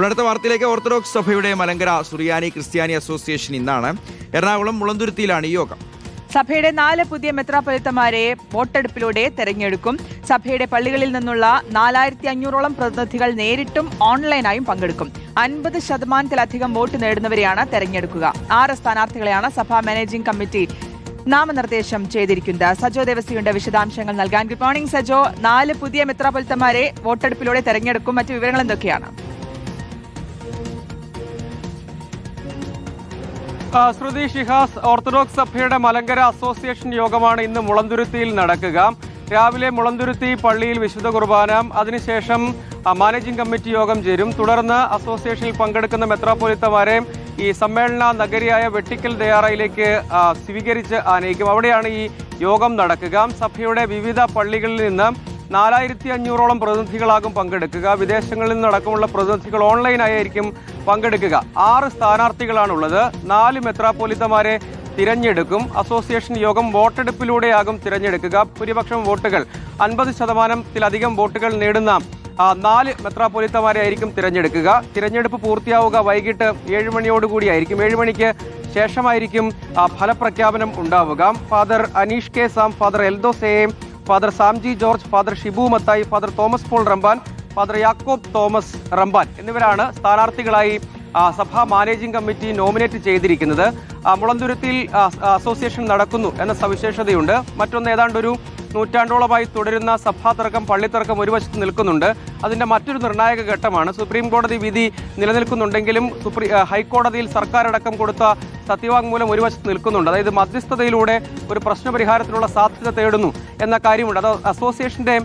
അടുത്ത വാർത്തയിലേക്ക്. ഓർത്തഡോക്സ് സഭയുടെ മലങ്കര സുറിയാനി ക്രിസ്ത്യാനി അസോസിയേഷൻ ഇന്നാണ്. എറണാകുളം മുളന്തുരുത്തിയിലാണ് ഈ യോഗം. സഭയുടെ 4 പുതിയ മെത്രാപ്പൊലീത്തമാരെ വോട്ടെടുപ്പിലൂടെ തെരഞ്ഞെടുക്കും. സഭയുടെ പള്ളികളിൽ നിന്നുള്ള 4500ഓളം പ്രതിനിധികൾ നേരിട്ടും ഓൺലൈനായും പങ്കെടുക്കും. 50% വോട്ട് നേടുന്നവരെയാണ് തെരഞ്ഞെടുക്കുക. 6 സ്ഥാനാർത്ഥികളെയാണ് സഭാ മാനേജിംഗ് കമ്മിറ്റി നാമനിർദ്ദേശം ചെയ്തിരിക്കുന്നത്. സജോ ദേവസിയുടെ വിശദാംശങ്ങൾ നൽകാൻ. Good morning Sajo. 4 പുതിയ മെത്രാപ്പൊലീത്തമാരെ വോട്ടെടുപ്പിലൂടെ തെരഞ്ഞെടുക്കും. മറ്റു വിവരങ്ങൾ എന്തൊക്കെയാണ്? ശ്രുതി ഷിഹാസ്, ഓർത്തഡോക്സ് സഭയുടെ മലങ്കര അസോസിയേഷൻ യോഗമാണ് ഇന്ന് മുളന്തുരുത്തിയിൽ നടക്കുക. രാവിലെ മുളന്തുരുത്തി പള്ളിയിൽ വിശുദ്ധ കുർബാന, അതിനുശേഷം മാനേജിംഗ് കമ്മിറ്റി യോഗം ചേരും. തുടർന്ന് അസോസിയേഷനിൽ പങ്കെടുക്കുന്ന മെത്രാപ്പൊലീത്തമാരെ ഈ സമ്മേളന നഗരിയായ വെട്ടിക്കൽ ദയാറയിലേക്ക് സ്വീകരിച്ച് ആനയിക്കും. അവിടെയാണ് ഈ യോഗം നടക്കുക. സഭയുടെ വിവിധ പള്ളികളിൽ നിന്ന് 4500ഓളം പ്രതിനിധികളാകും പങ്കെടുക്കുക. വിദേശങ്ങളിൽ നിന്നടക്കമുള്ള പ്രതിനിധികൾ ഓൺലൈനായിരിക്കും പങ്കെടുക്കുക. 6 സ്ഥാനാർത്ഥികളാണുള്ളത്. 4 മെത്രാപ്പൊലീത്തമാരെ തിരഞ്ഞെടുക്കും. അസോസിയേഷൻ യോഗം വോട്ടെടുപ്പിലൂടെയാകും തിരഞ്ഞെടുക്കുക. ഭൂരിപക്ഷം വോട്ടുകൾ 50%-ലധികം വോട്ടുകൾ നേടുന്ന 4 മെത്രാപ്പൊലീത്തമാരെ ആയിരിക്കും തിരഞ്ഞെടുക്കുക. തിരഞ്ഞെടുപ്പ് പൂർത്തിയാവുക വൈകിട്ട് 7 മണിയോടുകൂടിയായിരിക്കും. 7 മണിക്ക് ശേഷമായിരിക്കും ഫലപ്രഖ്യാപനം ഉണ്ടാവുക. Father Aneesh K Sam, father Eldhose A, father Samji George, father Shibu Mathai, father Thomas Paul Ramban, father Yakob Thomas Ramban എന്നിവരാണ് സ്ഥാനാർത്ഥികളായി സഭാ മാനേജിംഗ് കമ്മിറ്റി നോമിനേറ്റ് ചെയ്തിരിക്കുന്നത്. മുളന്തുരുത്തിയിൽ അസോസിയേഷൻ നടക്കുന്നു എന്ന സവിശേഷതയുണ്ട്. മറ്റൊന്ന്, ഏതാണ്ടൊരു നൂറ്റാണ്ടോളമായി തുടരുന്ന സഭാതർക്കം, പള്ളിത്തർക്കം ഒരു വശത്ത് നിൽക്കുന്നുണ്ട്. അതിൻ്റെ മറ്റൊരു നിർണായക ഘട്ടമാണ്. സുപ്രീം കോടതി വിധി നിലനിൽക്കുന്നുണ്ടെങ്കിലും ഹൈക്കോടതിയിൽ സർക്കാരടക്കം കൊടുത്ത സത്യവാങ്മൂലം ഒരു വശത്ത് നിൽക്കുന്നുണ്ട്. അതായത് മധ്യസ്ഥതയിലൂടെ ഒരു പ്രശ്നപരിഹാരത്തിനുള്ള സാധ്യത തേടുന്നു എന്ന കാര്യമുണ്ട്. അത് അസോസിയേഷന്റെ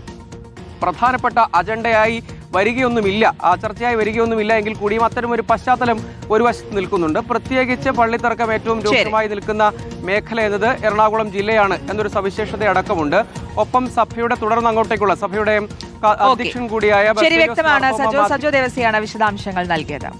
പ്രധാനപ്പെട്ട അജണ്ടയായി വരികയൊന്നുമില്ല, ചർച്ചയായി വരികയൊന്നുമില്ല എങ്കിൽ കൂടിയും അത്തരം ഒരു പശ്ചാത്തലം ഒരു വശത്ത് നിൽക്കുന്നുണ്ട്. പ്രത്യേകിച്ച് പള്ളിത്തർക്കം ഏറ്റവും രൂക്ഷമായി നിൽക്കുന്ന മേഖല എന്നത് എറണാകുളം ജില്ലയാണ് എന്നൊരു സവിശേഷത അടക്കമുണ്ട്. ഒപ്പം സഭയുടെ തുടർന്ന് അങ്ങോട്ടേക്കുള്ള സഭയുടെ അധ്യക്ഷൻ കൂടിയായ വ്യക്തമാണ്. സജോ ദേവസിയാണ് വിശദാംശങ്ങൾ നൽകിയത്.